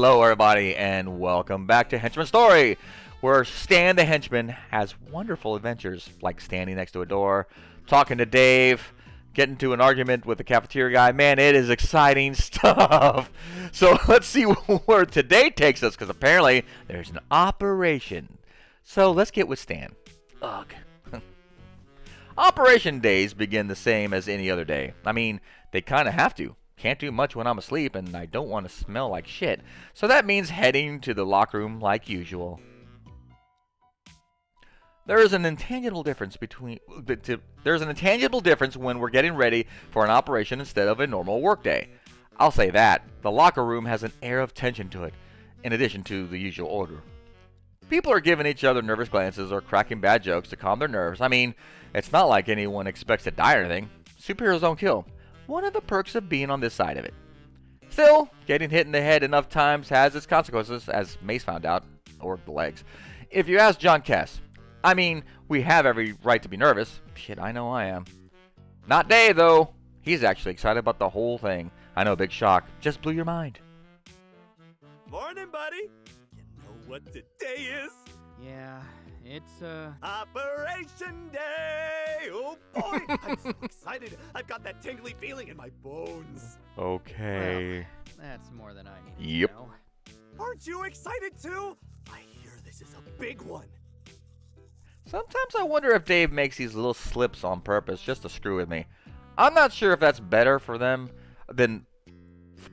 Hello, everybody, and welcome back to Henchman Story, where Stan the Henchman has wonderful adventures, like standing next to a door, talking to Dave, getting into an argument with the cafeteria guy. Man, it is exciting stuff. So let's see where today takes us, because apparently there's an operation. So let's get with Stan. Ugh. Operation days begin the same as any other day. I mean, they kind of have to. Can't do much when I'm asleep, and I don't want to smell like shit. So that means heading to the locker room like usual. There's an intangible difference when we're getting ready for an operation instead of a normal workday. I'll say that. The locker room has an air of tension to it, in addition to the usual order. People are giving each other nervous glances or cracking bad jokes to calm their nerves. I mean, it's not like anyone expects to die or anything. Superheroes don't kill. One of the perks of being on this side of it. Still, getting hit in the head enough times has its consequences, as Mace found out, or the legs. If you ask John Kess, I mean, we have every right to be nervous. Shit, I know I am. Not Dave, though. He's actually excited about the whole thing. I know, big shock. Just blew your mind. Morning, buddy. You know what today is? Yeah, it's, Operation Day! Oh, boy! I'm so excited. I've got that tingly feeling in my bones. Okay. Well, that's more than I need Yep. to know. Aren't you excited, too? I hear this is a big one. Sometimes I wonder if Dave makes these little slips on purpose just to screw with me. I'm not sure if that's better for them than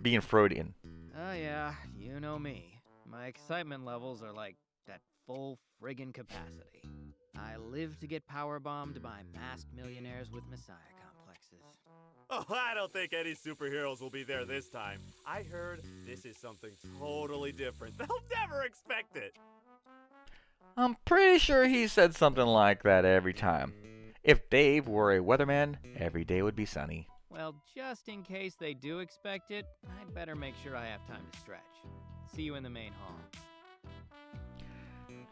being Freudian. Oh, yeah, you know me. My excitement levels are like that full friggin' capacity. I live to get powerbombed by masked millionaires with messiah complexes. Oh, I don't think any superheroes will be there this time. I heard this is something totally different. They'll never expect it. I'm pretty sure he said something like that every time. If Dave were a weatherman, every day would be sunny. Well, just in case they do expect it, I'd better make sure I have time to stretch. See you in the main hall.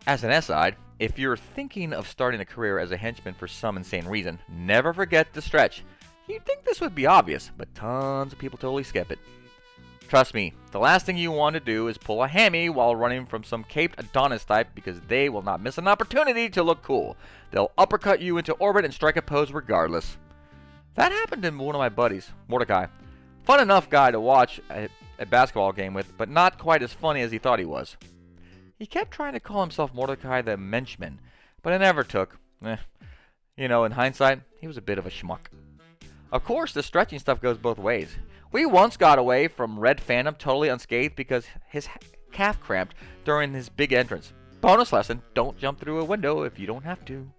As an aside, if you're thinking of starting a career as a henchman for some insane reason, never forget to stretch. You'd think this would be obvious, but tons of people totally skip it. Trust me, the last thing you want to do is pull a hammy while running from some caped Adonis type, because they will not miss an opportunity to look cool. They'll uppercut you into orbit and strike a pose regardless. That happened to one of my buddies, Mordecai. Fun enough guy to watch a basketball game with, but not quite as funny as he thought he was. He kept trying to call himself Mordecai the Henchman, but it never took. You know, in hindsight, he was a bit of a schmuck. Of course, the stretching stuff goes both ways. We once got away from Red Phantom totally unscathed because his calf cramped during his big entrance. Bonus lesson, don't jump through a window if you don't have to.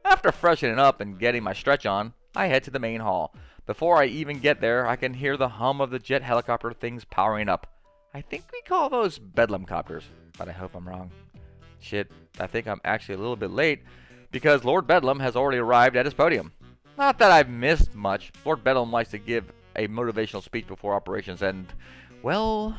After freshening up and getting my stretch on, I head to the main hall. Before I even get there, I can hear the hum of the jet helicopter things powering up. I think we call those Bedlam copters, but I hope I'm wrong. Shit, I think I'm actually a little bit late, because Lord Bedlam has already arrived at his podium. Not that I've missed much. Lord Bedlam likes to give a motivational speech before operations, and, well...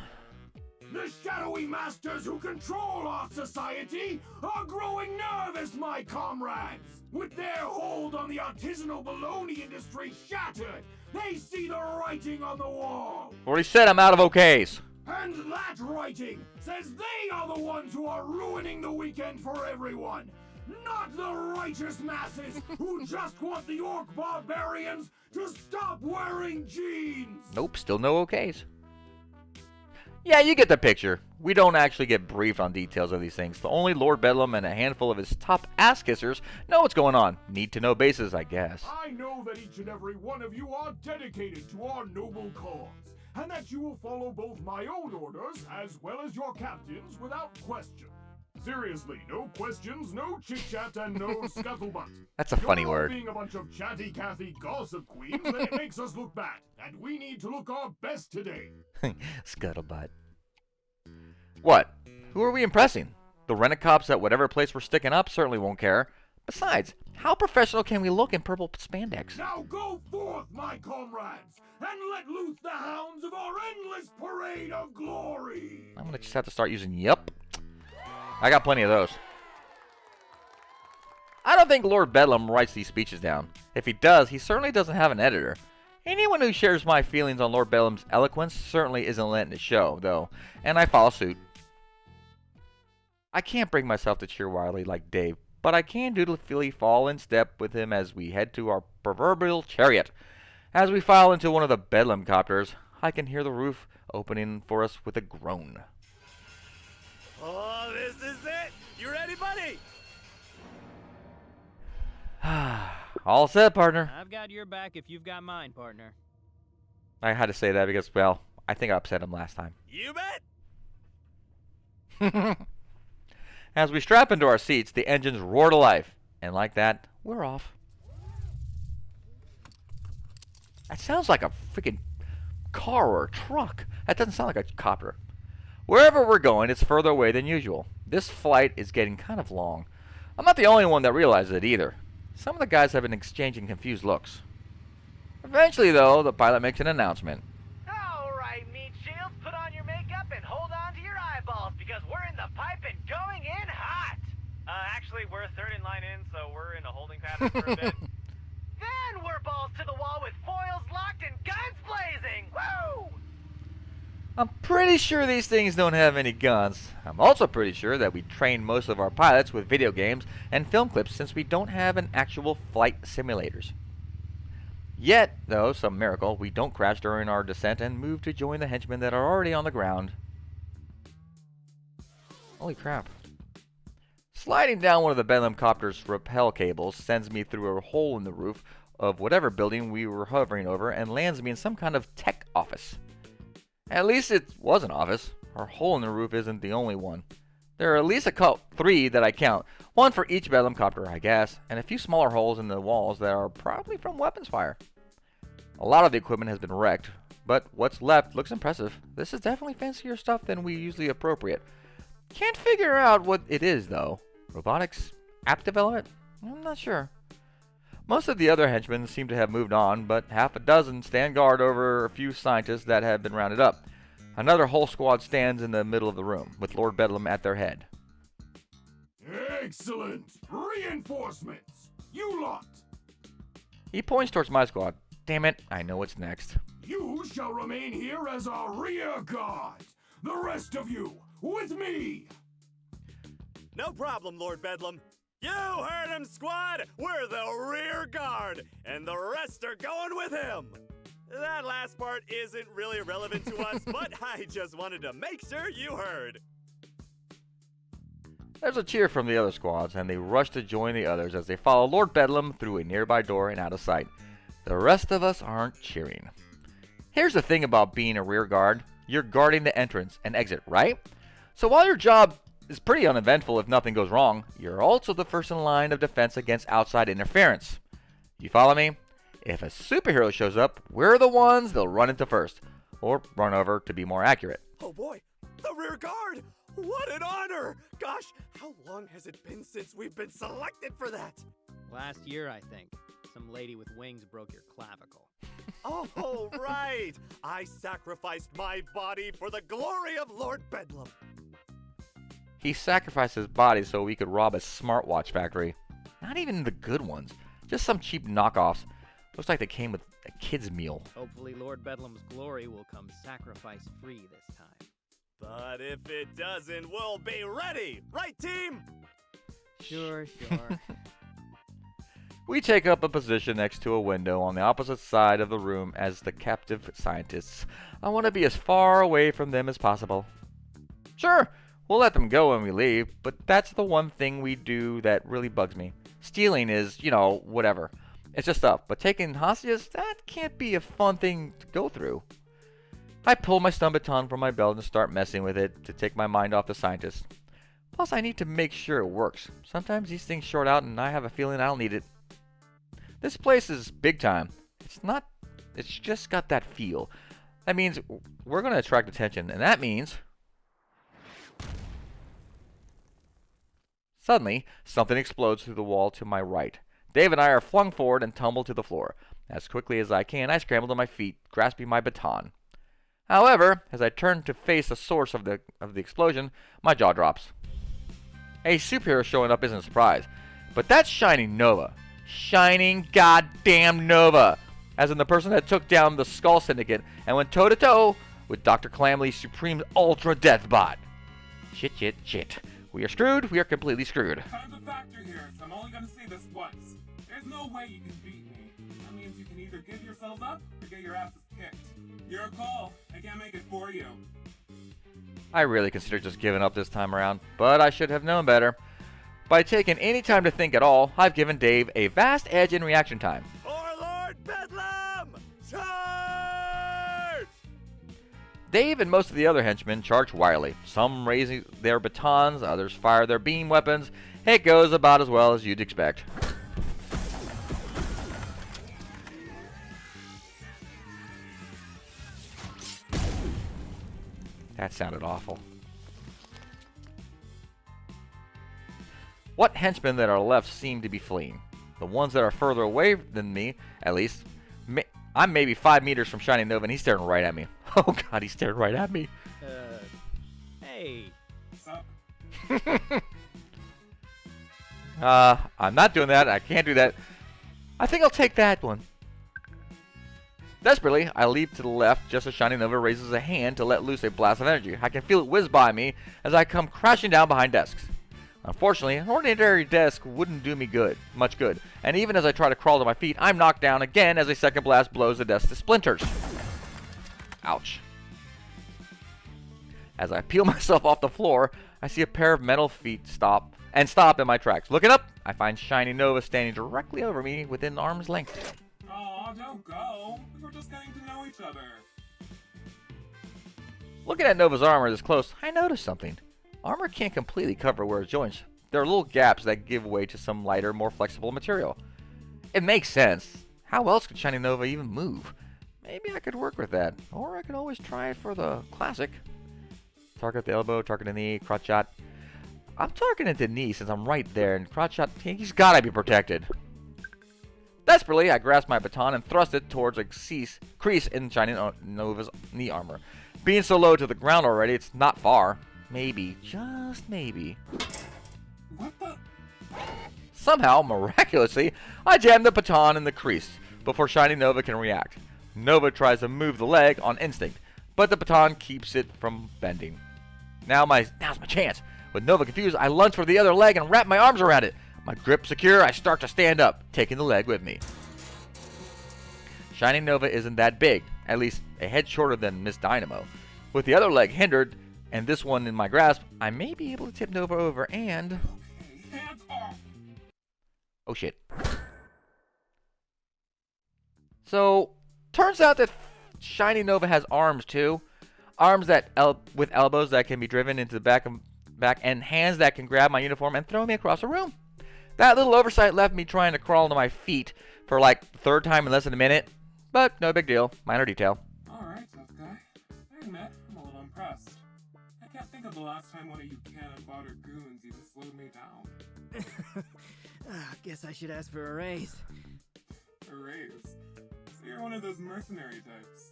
The shadowy masters who control our society are growing nervous, my comrades! With their hold on the artisanal baloney industry shattered, they see the writing on the wall! Already said I'm out of OKs. And that writing says they are the ones who are ruining the weekend for everyone! Not the righteous masses who just want the orc barbarians to stop wearing jeans! Nope, still no OKs. Yeah, you get the picture. We don't actually get briefed on details of these things. The only Lord Bedlam and a handful of his top ass-kissers know what's going on. Need-to-know basis, I guess. I know that each and every one of you are dedicated to our noble cause, and that you will follow both my own orders as well as your captain's without question. Seriously, no questions, no chit-chat, and no scuttlebutt. That's a funny word. Being a bunch of chatty Cathy gossip queens, then it makes us look bad, and we need to look our best today. Scuttlebutt. What? Who are we impressing? The rent-a-cops at whatever place we're sticking up certainly won't care. Besides, how professional can we look in purple spandex? Now go forth, my comrades, and let loose the hounds of our endless parade of glory. I'm gonna just have to start using yup. I got plenty of those. I don't think Lord Bedlam writes these speeches down. If he does, he certainly doesn't have an editor. Anyone who shares my feelings on Lord Bedlam's eloquence certainly isn't letting it show, though, and I follow suit. I can't bring myself to cheer wildly like Dave, but I can dutifully fall in step with him as we head to our proverbial chariot. As we file into one of the Bedlam copters, I can hear the roof opening for us with a groan. Oh, this is it! You ready, buddy? All set, partner. I've got your back if you've got mine, partner. I had to say that because, well, I think I upset him last time. You bet! As we strap into our seats, the engines roar to life. And like that, we're off. That sounds like a freaking car or a truck. That doesn't sound like a copter. Wherever we're going, it's further away than usual. This flight is getting kind of long. I'm not the only one that realizes it either. Some of the guys have been exchanging confused looks. Eventually, though, the pilot makes an announcement. All right, meat shields, put on your makeup and hold on to your eyeballs because we're in the pipe and going in hot. Actually, we're third in line in, so we're in a holding pattern for a bit. Then we're balls to the wall with foils locked and guns blazing. Woo! I'm pretty sure these things don't have any guns. I'm also pretty sure that we train most of our pilots with video games and film clips since we don't have an actual flight simulators. Yet, though, some miracle, we don't crash during our descent and move to join the henchmen that are already on the ground. Holy crap. Sliding down one of the Bedlam copter's rappel cables sends me through a hole in the roof of whatever building we were hovering over and lands me in some kind of tech office. At least it was an office. Our hole in the roof isn't the only one. There are at least three that I count. One for each Bedlam copter, I guess, and a few smaller holes in the walls that are probably from weapons fire. A lot of the equipment has been wrecked, but what's left looks impressive. This is definitely fancier stuff than we usually appropriate. Can't figure out what it is, though. Robotics? App development? I'm not sure. Most of the other henchmen seem to have moved on, but half a dozen stand guard over a few scientists that have been rounded up. Another whole squad stands in the middle of the room, with Lord Bedlam at their head. Excellent! Reinforcements! You lot! He points towards my squad. Damn it, I know what's next. You shall remain here as our rear guard! The rest of you, with me! No problem, Lord Bedlam. You heard him, squad! We're the rear guard, and the rest are going with him! That last part isn't really relevant to us, but I just wanted to make sure you heard. There's a cheer from the other squads, and they rush to join the others as they follow Lord Bedlam through a nearby door and out of sight. The rest of us aren't cheering. Here's the thing about being a rear guard. You're guarding the entrance and exit, right? So while your job is pretty uneventful if nothing goes wrong, you're also the first in line of defense against outside interference. You follow me? If a superhero shows up, we're the ones they'll run into first. Or run over, to be more accurate. Oh boy, the rear guard! What an honor! Gosh, how long has it been since we've been selected for that? Last year, I think. Some lady with wings broke your clavicle. Oh, right! I sacrificed my body for the glory of Lord Bedlam. He sacrificed his body so we could rob a smartwatch factory. Not even the good ones. Just some cheap knockoffs. Looks like they came with a kid's meal. Hopefully Lord Bedlam's glory will come sacrifice-free this time. But if it doesn't, we'll be ready! Right, team? Sure, sure. We take up a position next to a window on the opposite side of the room as the captive scientists. I want to be as far away from them as possible. Sure, we'll let them go when we leave, but that's the one thing we do that really bugs me. Stealing is, whatever. It's just stuff, but taking hostages, that can't be a fun thing to go through. I pull my stun baton from my belt and start messing with it to take my mind off the scientists. Plus, I need to make sure it works. Sometimes these things short out and I have a feeling I'll need it. This place is big time. It's just got that feel. That means we're going to attract attention, and that means... Suddenly, something explodes through the wall to my right. Dave and I are flung forward and tumble to the floor. As quickly as I can, I scramble to my feet, grasping my baton. However, as I turn to face the source of the explosion, my jaw drops. A superhero showing up isn't a surprise, but that's Shining Nova. Shining goddamn Nova! as in the person that took down the Skull Syndicate and went toe-to-toe with Dr. Calamly's Supreme Ultra Death Bot. Shit. We are screwed. We are completely screwed. Time's a factor here, so I'm only gonna say this once. There's no way you can beat me. That means you can either give yourselves up or get your asses kicked. Your call. I can't make it for you. I really considered just giving up this time around, but I should have known better. By taking any time to think at all, I've given Dave a vast edge in reaction time. For Lord Bedlam! Charge! Dave and most of the other henchmen charge wildly, some raising their batons, others fire their beam weapons. It goes about as well as you'd expect. That sounded awful. What henchmen that are left seem to be fleeing? The ones that are further away than me, at least. I'm maybe 5 meters from Shining Nova and he's staring right at me. Oh god, he's staring right at me. Hey. What's up? I'm not doing that. I can't do that. I think I'll take that one. Desperately, I leap to the left just as Shining Nova raises a hand to let loose a blast of energy. I can feel it whiz by me as I come crashing down behind desks. Unfortunately, an ordinary desk wouldn't do me much good, and even as I try to crawl to my feet, I'm knocked down again as a second blast blows the desk to splinters. Ouch. As I peel myself off the floor, I see a pair of metal feet stop in my tracks. Looking up, I find Shining Nova standing directly over me within arm's length. Aw, don't go. We were just getting to know each other. Looking at Nova's armor this close, I notice something. Armor can't completely cover where it joins. There are little gaps that give way to some lighter, more flexible material. It makes sense. How else could Shining Nova even move? Maybe I could work with that. Or I could always try it for the classic. Target the elbow, target the knee, crotch shot. I'm targeting the knee since I'm right there, and crotch shot, he's gotta be protected. Desperately, I grasp my baton and thrust it towards a crease in Shining Nova's knee armor. Being so low to the ground already, it's not far. Maybe, just maybe. What the? Somehow, miraculously, I jam the baton in the crease before Shining Nova can react. Nova tries to move the leg on instinct, but the baton keeps it from bending. Now's my chance. With Nova confused, I lunge for the other leg and wrap my arms around it. My grip secure, I start to stand up, taking the leg with me. Shining Nova isn't that big, at least a head shorter than Miss Dynamo. With the other leg hindered, and this one in my grasp, I may be able to tip Nova over and... Okay, hands off. Oh shit. So, turns out that Shining Nova has arms too. Arms that with elbows that can be driven into the back, and hands that can grab my uniform and throw me across the room. That little oversight left me trying to crawl to my feet for like the third time in less than a minute. But no big deal. Minor detail. Alright, tough guy. I admit, I'm a little impressed. I can't think of the last time one of you cannon fodder goons even slowed me down. Guess I should ask for a raise. A raise. So you're one of those mercenary types.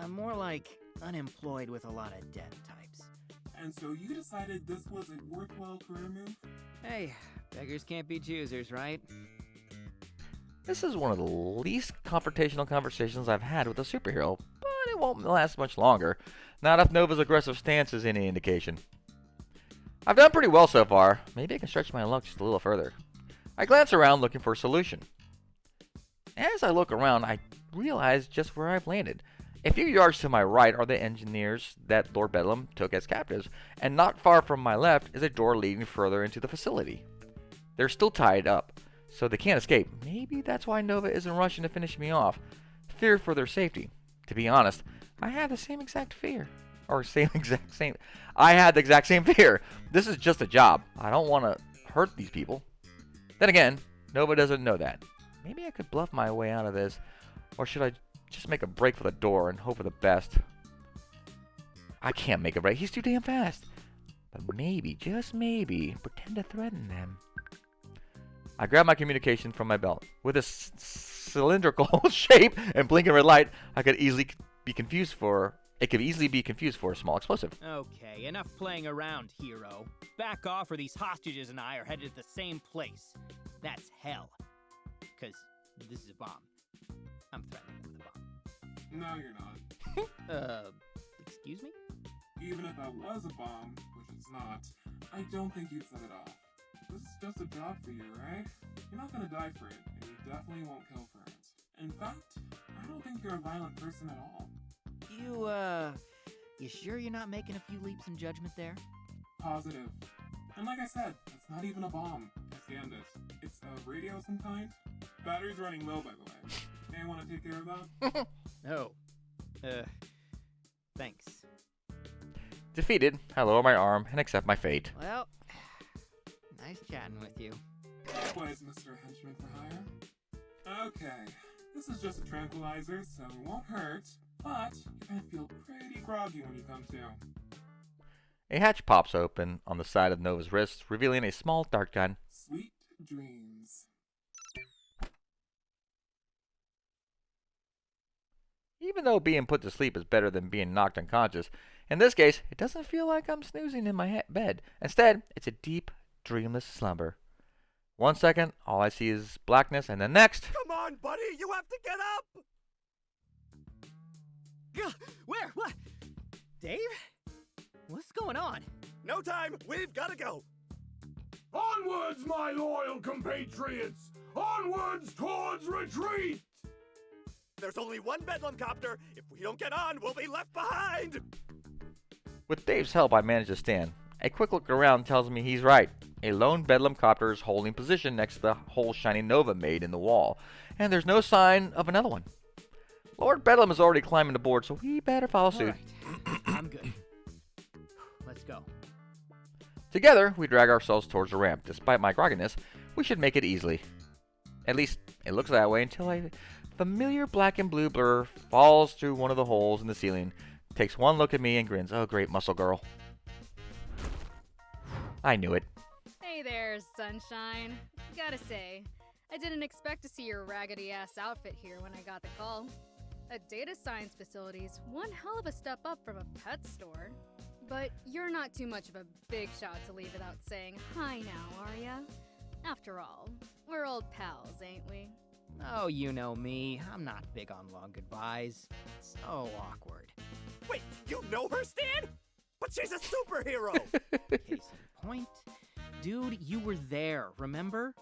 More like unemployed with a lot of debt types. And so you decided this was a worthwhile career move? Hey, beggars can't be choosers, right? This is one of the least confrontational conversations I've had with a superhero, but it won't last much longer. Not if Nova's aggressive stance is any indication. I've done pretty well so far. Maybe I can stretch my luck just a little further. I glance around looking for a solution. As I look around, I realize just where I've landed. A few yards to my right are the engineers that Lord Bedlam took as captives, and not far from my left is a door leading further into the facility. They're still tied up, so they can't escape. Maybe that's why Nova isn't rushing to finish me off. Fear for their safety. To be honest, I had the same exact fear. I had the exact same fear. This is just a job. I don't want to hurt these people. Then again, Nova doesn't know that. Maybe I could bluff my way out of this, or should I just make a break for the door and hope for the best? I can't make a break. He's too damn fast. But maybe, just maybe, pretend to threaten them. I grab my communication from my belt. With a cylindrical shape and blinking red light, it could easily be confused for a small explosive. Okay, enough playing around, hero. Back off or these hostages and I are headed to the same place. That's hell. 'Cause this is a bomb. I'm threatening him with a bomb. No, you're not. Excuse me? Even if that was a bomb, which it's not, I don't think you'd set it off. This is just a job for you, right? You're not gonna die for it, and you definitely won't kill for it. In fact, I don't think you're a violent person at all. You sure you're not making a few leaps in judgment there? Positive. And like I said, it's not even a bomb. I scanned it. It's a radio of some kind. Battery's running low, by the way. May want to take care of that? Oh. Thanks. Defeated, I lower my arm and accept my fate. Well, nice chatting with you. Likewise, Mr. Henchman for hire. Okay, this is just a tranquilizer, so it won't hurt, but you're gonna feel pretty groggy when you come to. A hatch pops open on the side of Nova's wrist, revealing a small dart gun. Sweet dreams. Even though being put to sleep is better than being knocked unconscious, in this case, it doesn't feel like I'm snoozing in my bed. Instead, it's a deep, dreamless slumber. 1 second, all I see is blackness, and the next... Come on, buddy, you have to get up! Where? What? Dave? What's going on? No time, we've gotta go! Onwards, my loyal compatriots! Onwards towards retreat! There's only one Bedlam copter. If we don't get on, we'll be left behind! With Dave's help, I manage to stand. A quick look around tells me he's right. A lone Bedlam copter is holding position next to the hole Shining Nova made in the wall, and there's no sign of another one. Lord Bedlam is already climbing aboard, so we better follow suit. All right. I'm good. Let's go. Together, we drag ourselves towards the ramp. Despite my grogginess, we should make it easily. At least, it looks that way until a familiar black and blue blur falls through one of the holes in the ceiling, takes one look at me and grins. Oh, great muscle girl. I knew it. Hey there, Sunshine. Gotta say, I didn't expect to see your raggedy-ass outfit here when I got the call. A data science facility's one hell of a step up from a pet store. But you're not too much of a big shot to leave without saying hi now, are ya? After all, we're old pals, ain't we? Oh, you know me. I'm not big on long goodbyes. It's so awkward. Wait, you know her, Stan? But she's a superhero! Case in point. Dude, you were there, remember?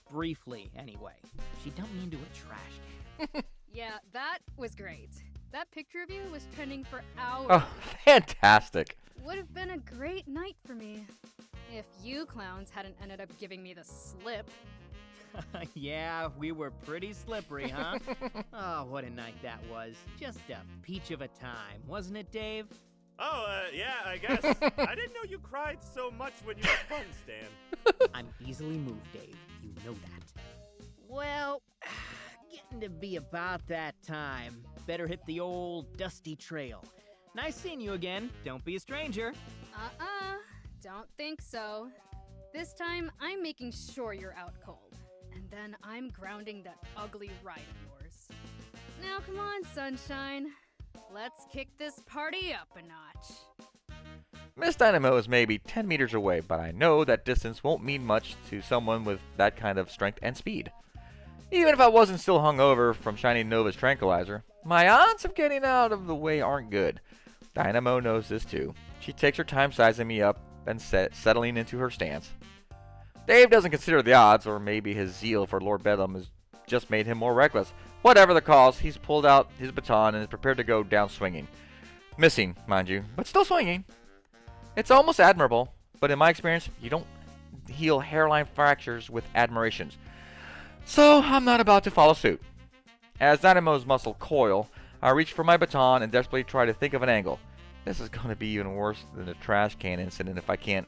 Briefly, anyway. She dumped me into a trash can. Yeah, that was great. That picture of you was trending for hours. Oh, fantastic. Would have been a great night for me. If you clowns hadn't ended up giving me the slip. Yeah, we were pretty slippery, huh? Oh, what a night that was. Just a peach of a time, wasn't it, Dave? Oh, yeah, I guess. I didn't know you cried so much when you had fun, Stan. I'm easily moved, Dave. You know that. Well, getting to be about that time. Better hit the old dusty trail. Nice seeing you again. Don't be a stranger. Don't think so. This time, I'm making sure you're out cold. And then I'm grounding that ugly ride of yours. Now come on, Sunshine. Let's kick this party up a notch. Miss Dynamo is maybe 10 meters away, but I know that distance won't mean much to someone with that kind of strength and speed. Even if I wasn't still hungover from Shining Nova's tranquilizer, my odds of getting out of the way aren't good. Dynamo knows this too. She takes her time sizing me up and settling into her stance. Dave doesn't consider the odds, or maybe his zeal for Lord Bedlam has just made him more reckless. Whatever the cause, he's pulled out his baton and is prepared to go down swinging. Missing, mind you, but still swinging. It's almost admirable, but in my experience, you don't heal hairline fractures with admirations. So I'm not about to follow suit. As Dynamo's muscle coil, I reach for my baton and desperately try to think of an angle. This is going to be even worse than the trash can incident if I can't.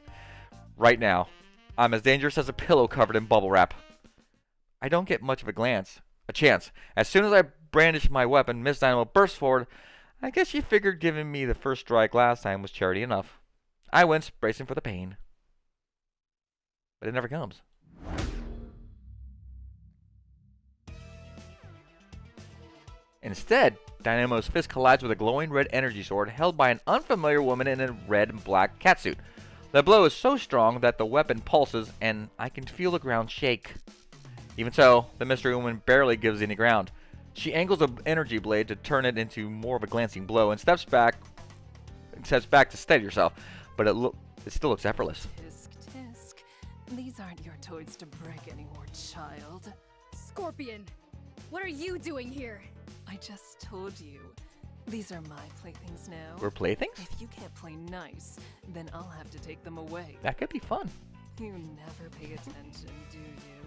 Right now, I'm as dangerous as a pillow covered in bubble wrap. I don't get much of a chance. As soon as I brandish my weapon, Miss Dynamo bursts forward. I guess she figured giving me the first strike last time was charity enough. I wince, bracing for the pain. But it never comes. Instead, Dynamo's fist collides with a glowing red energy sword held by an unfamiliar woman in a red and black catsuit. The blow is so strong that the weapon pulses, and I can feel the ground shake. Even so, the mystery woman barely gives any ground. She angles the energy blade to turn it into more of a glancing blow and steps back to steady herself, but it still looks effortless. Tisk, tisk. These aren't your toys to break anymore, child. Scorpion, what are you doing here? I just told you. These are my playthings now. We're playthings? If you can't play nice, then I'll have to take them away. That could be fun. You never pay attention, do you?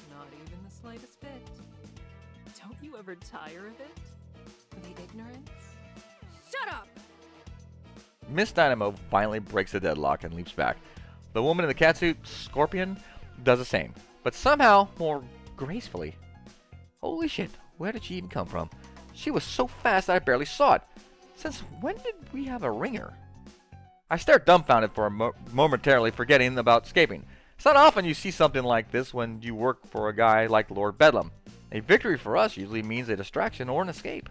Not even the slightest bit. Don't you ever tire of it? The ignorance? Shut up! Miss Dynamo violently breaks the deadlock and leaps back. The woman in the catsuit, Scorpion, does the same, but somehow more gracefully. Holy shit, where did she even come from? She was so fast that I barely saw it. Since when did we have a ringer? I stared dumbfounded for momentarily, forgetting about escaping. It's not often you see something like this when you work for a guy like Lord Bedlam. A victory for us usually means a distraction or an escape.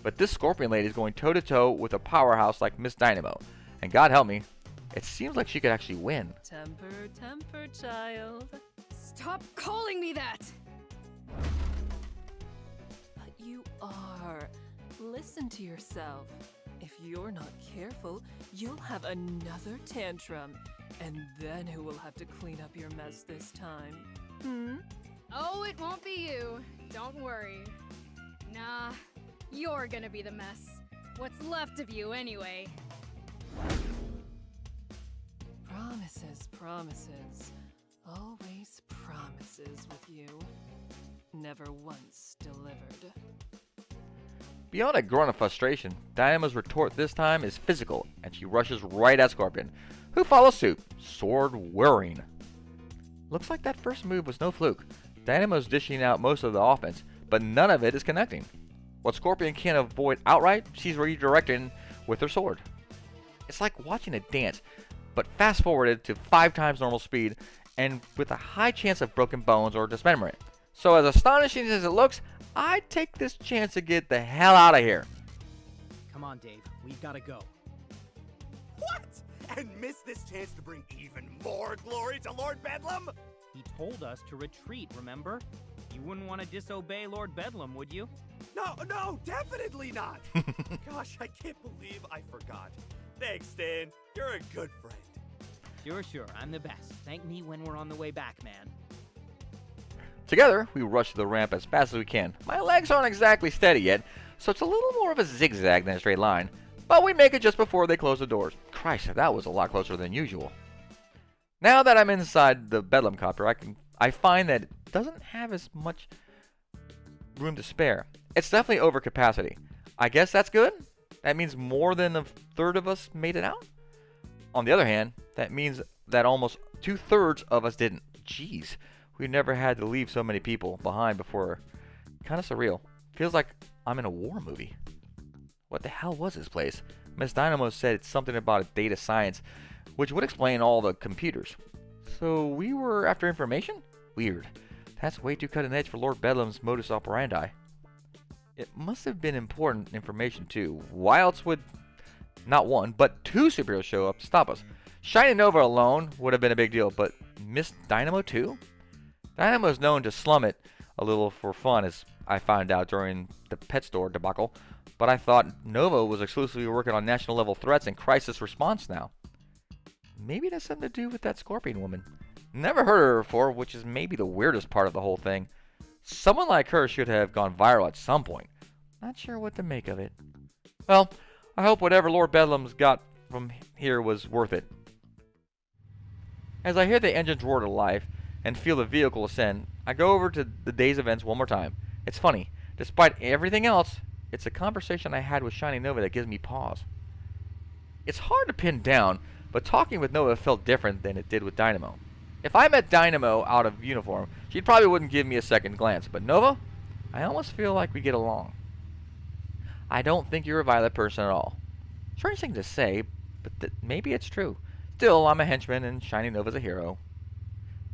But this Scorpion lady is going toe-to-toe with a powerhouse like Miss Dynamo. And God help me, it seems like she could actually win. Temper, temper, child. Stop calling me that! But you are. Listen to yourself. If you're not careful, you'll have another tantrum. And then who will have to clean up your mess this time? Oh, it won't be you. Don't worry. Nah, you're gonna be the mess. What's left of you, anyway. Promises, promises. Always promises with you. Never once delivered. Beyond a grunt of frustration, Dynamo's retort this time is physical, and she rushes right at Scorpion, who follows suit, sword whirring. Looks like that first move was no fluke. Dynamo's dishing out most of the offense, but none of it is connecting. What Scorpion can't avoid outright, she's redirecting with her sword. It's like watching a dance, but fast forwarded to 5 times normal speed, and with a high chance of broken bones or dismemberment. So as astonishing as it looks, I'd take this chance to get the hell out of here. Come on, Dave. We've got to go. What? And miss this chance to bring even more glory to Lord Bedlam? He told us to retreat, remember? You wouldn't want to disobey Lord Bedlam, would you? No, definitely not. Gosh, I can't believe I forgot. Thanks, Stan. You're a good friend. Sure. I'm the best. Thank me when we're on the way back, man. Together, we rush to the ramp as fast as we can. My legs aren't exactly steady yet, so it's a little more of a zigzag than a straight line. But we make it just before they close the doors. Christ, that was a lot closer than usual. Now that I'm inside the Bedlam copter, I find that it doesn't have as much room to spare. It's definitely over capacity. I guess that's good. That means more than a third of us made it out. On the other hand, that means that almost 2/3 of us didn't. Jeez, we never had to leave so many people behind before. Kind of surreal. Feels like I'm in a war movie. What the hell was this place? Miss Dynamo said it's something about data science, which would explain all the computers. So we were after information? Weird. That's way too cutting edge for Lord Bedlam's modus operandi. It must have been important information too. Why else would not one, but 2 superheroes show up to stop us? Shiny Nova alone would have been a big deal, but Miss Dynamo too? Dynamo is known to slum it a little for fun, as I found out during the pet store debacle, but I thought Nova was exclusively working on national level threats and crisis response now. Maybe it has something to do with that Scorpion woman. Never heard of her before, which is maybe the weirdest part of the whole thing. Someone like her should have gone viral at some point. Not sure what to make of it. Well, I hope whatever Lord Bedlam's got from here was worth it. As I hear the engines roar to life and feel the vehicle ascend, I go over to the day's events one more time. It's funny. Despite everything else, it's a conversation I had with Shiny Nova that gives me pause. It's hard to pin down, but talking with Nova felt different than it did with Dynamo. If I met Dynamo out of uniform, she probably wouldn't give me a second glance, but Nova, I almost feel like we get along. I don't think you're a violent person at all. Strange thing to say, but maybe it's true. Still, I'm a henchman and Shiny Nova's a hero.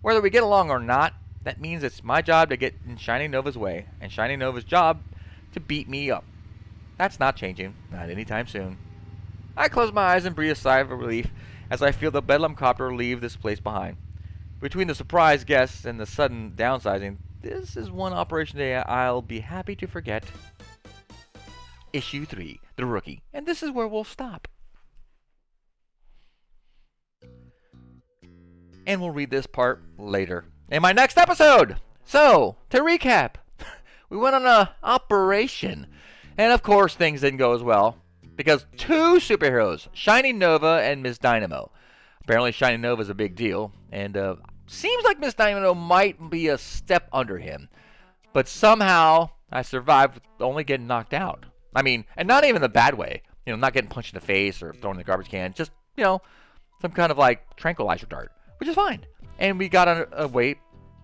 Whether we get along or not, that means it's my job to get in Shiny Nova's way, and Shiny Nova's job to beat me up. That's not changing, not anytime soon. I close my eyes and breathe a sigh of relief as I feel the Bedlam copter leave this place behind. Between the surprise guests and the sudden downsizing, this is one Operation Day I'll be happy to forget. Issue 3, The Rookie. And this is where we'll stop. And we'll read this part later in my next episode. So, to recap, we went on an operation. And of course, things didn't go as well. Because 2 superheroes, Shiny Nova and Miss Dynamo. Apparently, Shiny Nova is a big deal. And seems like Miss Dynamo might be a step under him. But somehow, I survived with only getting knocked out. I mean, and not even in a bad way. You know, not getting punched in the face or thrown in the garbage can. Just, you know, some kind of like tranquilizer dart. Which is fine. And we got away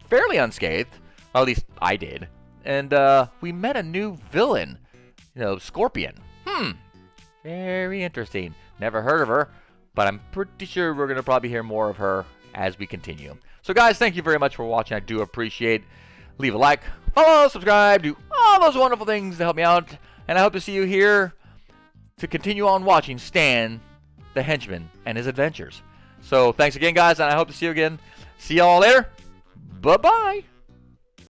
fairly unscathed. Well, at least I did. And we met a new villain. You know, Scorpion. Very interesting. Never heard of her. But I'm pretty sure we're going to probably hear more of her as we continue. So guys, thank you very much for watching. I do appreciate. Leave a like, follow, subscribe, do all those wonderful things to help me out. And I hope to see you here to continue on watching Stan, the Henchman, and his adventures. So thanks again, guys, and I hope to see you again. See y'all later. Bye-bye.